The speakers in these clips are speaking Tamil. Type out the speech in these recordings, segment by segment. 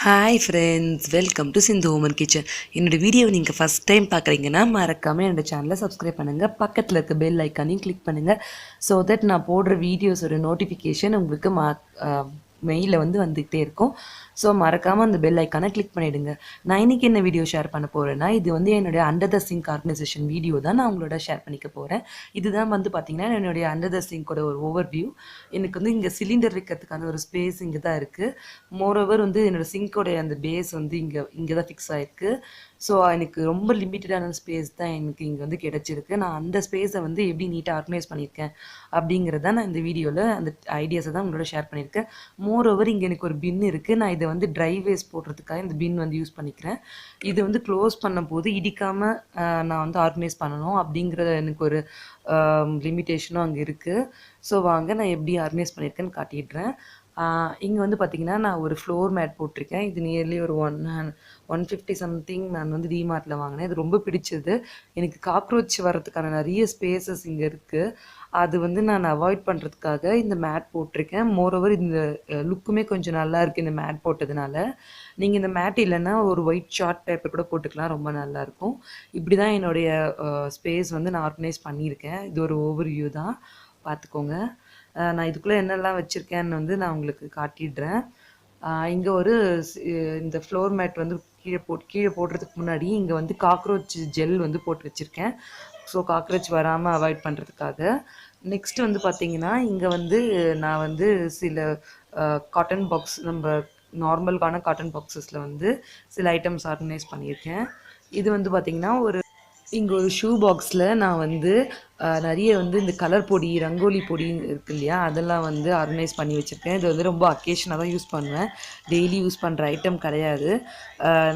Hi friends, welcome to Sindhu ஹோமன் கிச்சன். என்னோடய வீடியோவை நீங்கள் ஃபஸ்ட் டைம் பார்க்குறீங்கன்னா மறக்காமல் என்னோடய சேனலை சப்ஸ்கிரைப் பண்ணுங்கள். பக்கத்தில் இருக்க பெல் ஐக்கானையும் கிளிக் பண்ணுங்கள். ஸோ தட் நான் போடுற வீடியோஸோட நோட்டிஃபிகேஷன் உங்களுக்கு மெயிலில் வந்துக்கிட்டே இருக்கும். ஸோ மறக்காமல் அந்த பெல் ஐக்கானை கிளிக் பண்ணிவிடுங்க. நான் இன்றைக்கி என்ன வீடியோ ஷேர் பண்ண போகிறேன்னா, இது என்னுடைய under the sink organisation video தான் நான் உங்களோட ஷேர் பண்ணிக்க போகிறேன். இதுதான் பார்த்திங்கன்னா என்னுடைய அண்டர் த சிங்கோட ஒரு ஓவர் வியூ. எனக்கு இங்கே சிலிண்டர் வைக்கிறதுக்கான ஒரு ஸ்பேஸ் இங்கே தான் இருக்குது. மோரோவர் என்னோடய சிங்கோடைய அந்த பேஸ் இங்கே தான் ஃபிக்ஸ் ஆகிருக்கு. ஸோ எனக்கு ரொம்ப லிமிட்டடான ஸ்பேஸ் தான் எனக்கு இங்கே கிடச்சிருக்கு. நான் அந்த ஸ்பேஸை எப்படி நீட்டாக ஆர்கனைஸ் பண்ணியிருக்கேன் அப்படிங்கிறத நான் இந்த வீடியோவில் அந்த ஐடியாஸை தான் உங்களோட ஷேர் பண்ணியிருக்கேன். மோரோவர் இங்கே எனக்கு ஒரு பின் இருக்குது. நான் இதை ட்ரை வேஸ்ட் போடுறதுக்காக இந்த பின் யூஸ் பண்ணிக்கிறேன். இது க்ளோஸ் பண்ணும் போது இடிக்காமல் நான் ஆர்கனைஸ் பண்ணணும் அப்படிங்கிற எனக்கு ஒரு லிமிட்டேஷனும் அங்கே இருக்குது. ஸோ வாங்க நான் எப்படி ஆர்கனைஸ் பண்ணியிருக்கேன்னு காட்டிடுறேன். இங்கே பார்த்திங்கன்னா நான் ஒரு ஃப்ளோர் மேட் போட்டிருக்கேன். இது நியர்லி ஒரு 150 சம்திங் நான் டிமார்ட்டில் வாங்கினேன். இது ரொம்ப பிடிச்சது. எனக்கு காக்ரோச் வர்றதுக்கான நிறைய ஸ்பேசஸ் இங்கே இருக்குது. அது நான் அவாய்ட் பண்ணுறதுக்காக இந்த மேட் போட்டிருக்கேன். மோரோவர் இந்த லுக்குமே கொஞ்சம் நல்லா இருக்குது இந்த மேட் போட்டதுனால. நீங்கள் இந்த மேட் இல்லைன்னா ஒரு ஒயிட் சார்ட் பேப்பர் கூட போட்டுக்கலாம், ரொம்ப நல்லாயிருக்கும். இப்படி தான் என்னுடைய ஸ்பேஸ் நான் ஆர்கனைஸ் பண்ணியிருக்கேன். இது ஒரு ஓவர் வியூ தான், பார்த்துக்கோங்க. நான் இதுக்குள்ளே என்னெல்லாம் வச்சுருக்கேன்னு நான் உங்களுக்கு காட்டிடுறேன். இங்கே இந்த ஃப்ளோர் மேட் கீழே போடுறதுக்கு முன்னாடி இங்கே காக்ரோச் ஜெல் போட்டு வச்சுருக்கேன். ஸோ காக்ரோச் வராமல் அவாய்ட் பண்ணுறதுக்காக. நெக்ஸ்ட்டு பார்த்திங்கன்னா இங்கே நான் சில காட்டன் பாக்ஸ், நம்ம நார்மலான காட்டன் பாக்ஸஸில் சில ஐட்டம்ஸ் ஆர்கனைஸ் பண்ணியிருக்கேன். இது பார்த்திங்கன்னா இங்கே ஒரு ஷூ பாக்ஸில் நான் நிறைய இந்த கலர் பொடி, ரங்கோலி பொடி இருக்குது இல்லையா, அதெல்லாம் ஆர்கனைஸ் பண்ணி வச்சுருக்கேன். இது ரொம்ப அக்கேஷனாக தான் யூஸ் பண்ணுவேன், டெய்லி யூஸ் பண்ணுற ஐட்டம் கிடையாது.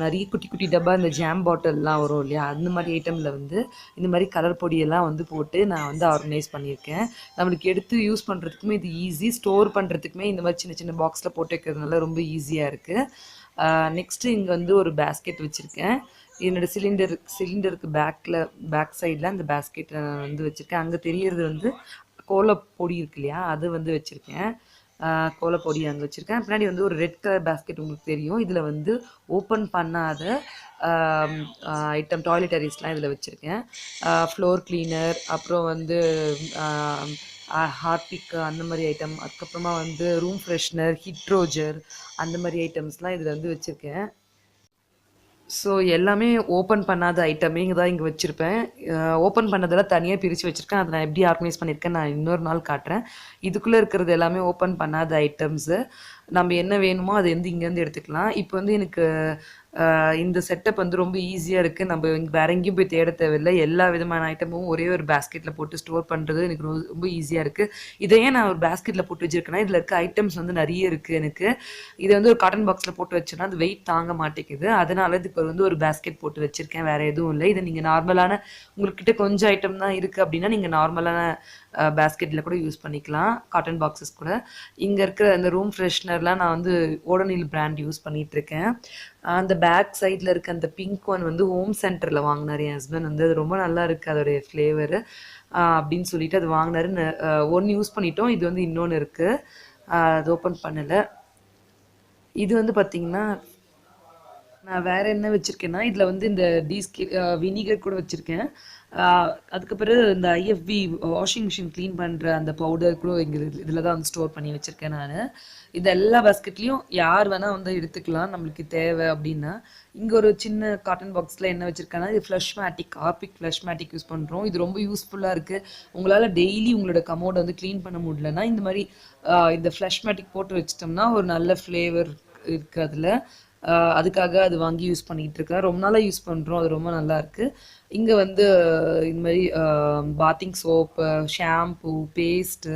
நிறைய குட்டி குட்டி டப்பா, இந்த ஜாம் பாட்டில்லாம் வரும் இல்லையா, அந்த மாதிரி ஐட்டமில் இந்த மாதிரி கலர் பொடியெல்லாம் போட்டு நான் ஆர்கனைஸ் பண்ணியிருக்கேன். நம்மளுக்கு எடுத்து யூஸ் பண்ணுறதுக்குமே இது ஈஸி, ஸ்டோர் பண்ணுறதுக்குமே இந்த மாதிரி சின்ன சின்ன பாக்ஸில் போட்டு வைக்கிறதுனால ரொம்ப ஈஸியாக இருக்குது. நெக்ஸ்ட்டு இங்கே ஒரு பேஸ்கெட் வச்சுருக்கேன். என்னோடய சிலிண்டருக்கு பேக் சைடில் அந்த பேஸ்கெட்டை நான் வச்சுருக்கேன். அங்கே தெரியறது கோலப்பொடி இருக்கு இல்லையா, அது வச்சுருக்கேன். கோலப்பொடி அங்கே வச்சுருக்கேன். பின்னாடி ஒரு ரெட் கலர் பேஸ்கெட் உங்களுக்கு தெரியும். இதில் ஓப்பன் பண்ணாத ஐட்டம், டாய்லெட்டரிஸ்லாம் இதில் வச்சுருக்கேன். ஃப்ளோர் கிளீனர், அப்புறம் ஹார்பிக் அந்த மாதிரி ஐட்டம், அதுக்கப்புறமா ரூம் ஃப்ரெஷ்னர், ஹிட்ரோஜர் அந்த மாதிரி ஐட்டம்ஸ்லாம் இதில் வச்சுருக்கேன். ஸோ எல்லாமே ஓப்பன் பண்ணாத ஐட்டமே இங்கே வச்சுருப்பேன். ஓப்பன் பண்ணதெல்லாம் தனியாக பிரித்து வச்சுருக்கேன். அதை நான் எப்படி ஆர்கனைஸ் பண்ணியிருக்கேன் நான் இன்னொரு நாள் காட்டுறேன். இதுக்குள்ளே இருக்கிறது எல்லாமே ஓப்பன் பண்ணாத ஐட்டம்ஸு. நம்ம என்ன வேணுமோ அது இங்கேருந்து எடுத்துக்கலாம். இப்போ எனக்கு இந்த செட்டப் ரொம்ப ஈஸியாக இருக்குது. நம்ம வேற எங்கேயும் போய் தேட தேவையில்லை. எல்லா விதமான ஐட்டமும் ஒரே ஒரு பேஸ்கெட்டில் போட்டு ஸ்டோர் பண்ணுறது எனக்கு ரொம்ப ஈஸியாக இருக்குது. இதையே நான் ஒரு பேஸ்கெட்டில் போட்டு வச்சுருக்கேன்னா இதில் இருக்க ஐட்டம்ஸ் நிறைய இருக்குது எனக்கு. இதை ஒரு காட்டன் பாக்ஸில் போட்டு வச்சோன்னா அது வெயிட் தாங்க மாட்டேங்குது. அதனால இதுக்கு ஒரு பேஸ்கெட் போட்டு வச்சுருக்கேன், வேறு எதுவும் இல்லை. இதை நீங்கள் நார்மலான, உங்கள்கிட்ட கொஞ்சம் ஐட்டம் தான் இருக்குது அப்படின்னா நீங்கள் நார்மலான பேஸ்கெட்டில் கூட யூஸ் பண்ணிக்கலாம், காட்டன் பாக்ஸஸ் கூட. இங்கே இருக்கிற அந்த ரூம் ஃப்ரெஷ்னர்லாம் நான் ஓடோனில் பிராண்ட் யூஸ் பண்ணிகிட்ருக்கேன். அந்த பேக் சைடில் இருக்க அந்த பிங்க் ஒன் ஹோம் சென்டரில் வாங்கினார் என் ஹஸ்பண்ட். அது ரொம்ப நல்லா இருக்குது அதோடைய ஃப்ளேவரு அப்படின்னு சொல்லிட்டு அது வாங்கினாரு. ஒன்று யூஸ் பண்ணிட்டோம், இது இன்னொன்று இருக்குது, அது ஓப்பன் பண்ணலை. இது பார்த்திங்கன்னா நான் வேறு என்ன வச்சுருக்கேன்னா இதில் இந்த வினிகர் கூட வச்சுருக்கேன். அதுக்கப்புறம் இந்த ஐஎஃப்பி வாஷிங் மிஷின் க்ளீன் பண்ணுற அந்த பவுடர் கூட இதில் தான் ஸ்டோர் பண்ணி வச்சுருக்கேன் நான். இது எல்லா பாஸ்கெட்லேயும் யார் வேணால் எடுத்துக்கலாம் நம்மளுக்கு தேவை அப்படின்னா. இங்கே ஒரு சின்ன காட்டன் பாக்ஸில் என்ன வச்சுருக்கேன்னா இது ஃப்ளஷ் மேட்டிக், ஹார்பிக் ஃப்ளஷ் மேட்டிக் யூஸ் பண்ணுறோம். இது ரொம்ப யூஸ்ஃபுல்லாக இருக்குது. உங்களால் டெய்லி உங்களோட கமோடை க்ளீன் பண்ண முடியலன்னா இந்த மாதிரி இந்த ஃப்ளஷ் மேட்டிக் போட்டு வச்சிட்டோம்னா ஒரு நல்ல ஃப்ளேவர் இருக்குது அதில். அதுக்காக அது வாங்கி யூஸ் பண்ணிகிட்டு இருக்கேன். ரொம்ப நாளாக யூஸ் பண்ணுறோம், அது ரொம்ப நல்லாயிருக்கு. இங்கே இந்த மாதிரி பாத்திங் சோப்பு, ஷாம்பு, பேஸ்ட்டு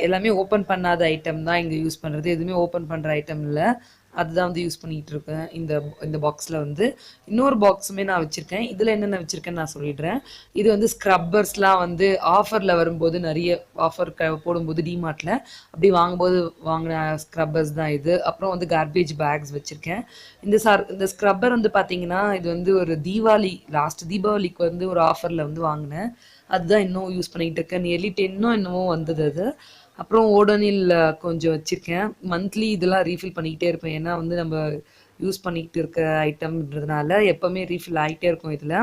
எல்லாமே ஓப்பன் பண்ணாத ஐட்டம் தான் இங்கே யூஸ் பண்ணுறது. எதுவுமே ஓப்பன் பண்ணுற ஐட்டம் இல்லை, அதுதான் யூஸ் பண்ணிகிட்டு இருக்கேன். இந்த பாக்ஸில் இன்னொரு பாக்ஸுமே நான் வச்சுருக்கேன். இதில் என்னென்ன வச்சுருக்கேன்னு நான் சொல்லிடுறேன். இது ஸ்க்ரப்பர்ஸ்லாம் ஆஃபரில் வரும்போது, நிறைய ஆஃபர் போடும்போது டிமார்ட்டில் அப்படி வாங்கும்போது வாங்கின ஸ்க்ரப்பர்ஸ் தான் இது. அப்புறம் கார்பேஜ் பேக்ஸ் வச்சுருக்கேன். இந்த ஸ்க்ரப்பர் பார்த்தீங்கன்னா இது ஒரு லாஸ்ட் தீபாவளிக்கு ஒரு ஆஃபரில் வாங்கினேன். அதுதான் இன்னும் யூஸ் பண்ணிகிட்டு இருக்கேன். நியர்லி 10 என்னமோ வந்தது அது. அப்புறம் ஓடோனில் கொஞ்சம் வச்சுருக்கேன். மந்த்லி இதெல்லாம் ரீஃபில் பண்ணிக்கிட்டே இருப்பேன். ஏன்னா வந்து நம்ம யூஸ் பண்ணிக்கிட்டு இருக்க ஐட்டம்ன்றதுனால எப்போவுமே ரீஃபில் ஆகிட்டே இருக்கும் இதில்.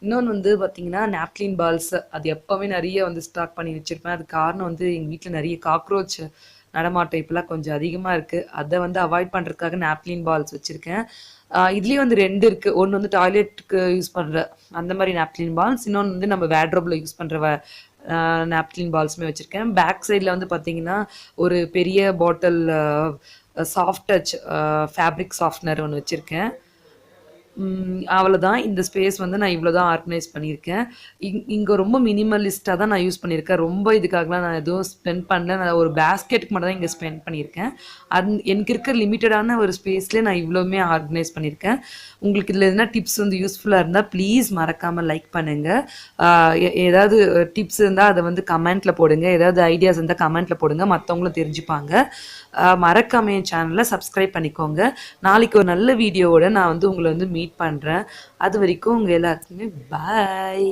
இன்னொன்று வந்து பார்த்திங்கன்னா நாப்கின் பால்ஸ், அது எப்போவுமே நிறைய வந்து ஸ்டாக் பண்ணி வச்சுருப்பேன். அது காரணம் வந்து எங்கள் வீட்டில் நிறைய காக்ரோச் நடமாட்டம் இப்போலாம் கொஞ்சம் அதிகமாக இருக்குது. அதை வந்து அவாய்ட் பண்ணுறதுக்காக நாப்கின் பால்ஸ் வச்சுருக்கேன். இதுலேயும் வந்து 2 இருக்குது. ஒன்று வந்து டாய்லெட்டுக்கு யூஸ் பண்ணுற அந்த மாதிரி நாப்கின் பால்ஸ், இன்னொன்று வந்து நம்ம வேட்ரோபில் யூஸ் பண்ணுற நாப்கின் பால்ஸுமே வச்சுருக்கேன். பேக் சைடில் வந்து பார்த்திங்கன்னா ஒரு பெரிய பாட்டில் சாஃப்ட் டச் ஃபேப்ரிக் சாஃப்ட்னர் ஒன்று வச்சுருக்கேன். அவ்வளோதான். இந்த ஸ்பேஸ் வந்து நான் இவ்வளோ தான் ஆர்கனைஸ் பண்ணியிருக்கேன். இங்கே ரொம்ப மினிமலிஸ்ட்டாக தான் நான் யூஸ் பண்ணியிருக்கேன். ரொம்ப இதுக்காகலாம் நான் எதுவும் ஸ்பெண்ட் பண்ணல. நான் ஒரு பேஸ்கெட்டுக்கு மட்டும் தான் இங்கே ஸ்பெண்ட் பண்ணியிருக்கேன். எனக்கு இருக்கிற லிமிட்டடான ஒரு ஸ்பேஸ்லேயே நான் இவ்வளோவுமே ஆர்கனைஸ் பண்ணியிருக்கேன். உங்களுக்கு இதில் எதுனா டிப்ஸ் வந்து யூஸ்ஃபுல்லாக இருந்தால் ப்ளீஸ் மறக்காமல் லைக் பண்ணுங்கள். ஏதாவது டிப்ஸ் இருந்தால் அதை வந்து கமெண்ட்டில் போடுங்க. ஏதாவது ஐடியாஸ் இருந்தால் கமெண்ட்டில் போடுங்க, மற்றவங்களும் தெரிஞ்சுப்பாங்க. மறக்காம என் சேனலை சப்ஸ்கிரைப் பண்ணிக்கோங்க. நாளைக்கு ஒரு நல்ல வீடியோவோட நான் வந்து உங்களை வந்து மீட் பண்ணுறேன். அது வரைக்கும் உங்கள் எல்லாத்துக்குமே பாய்.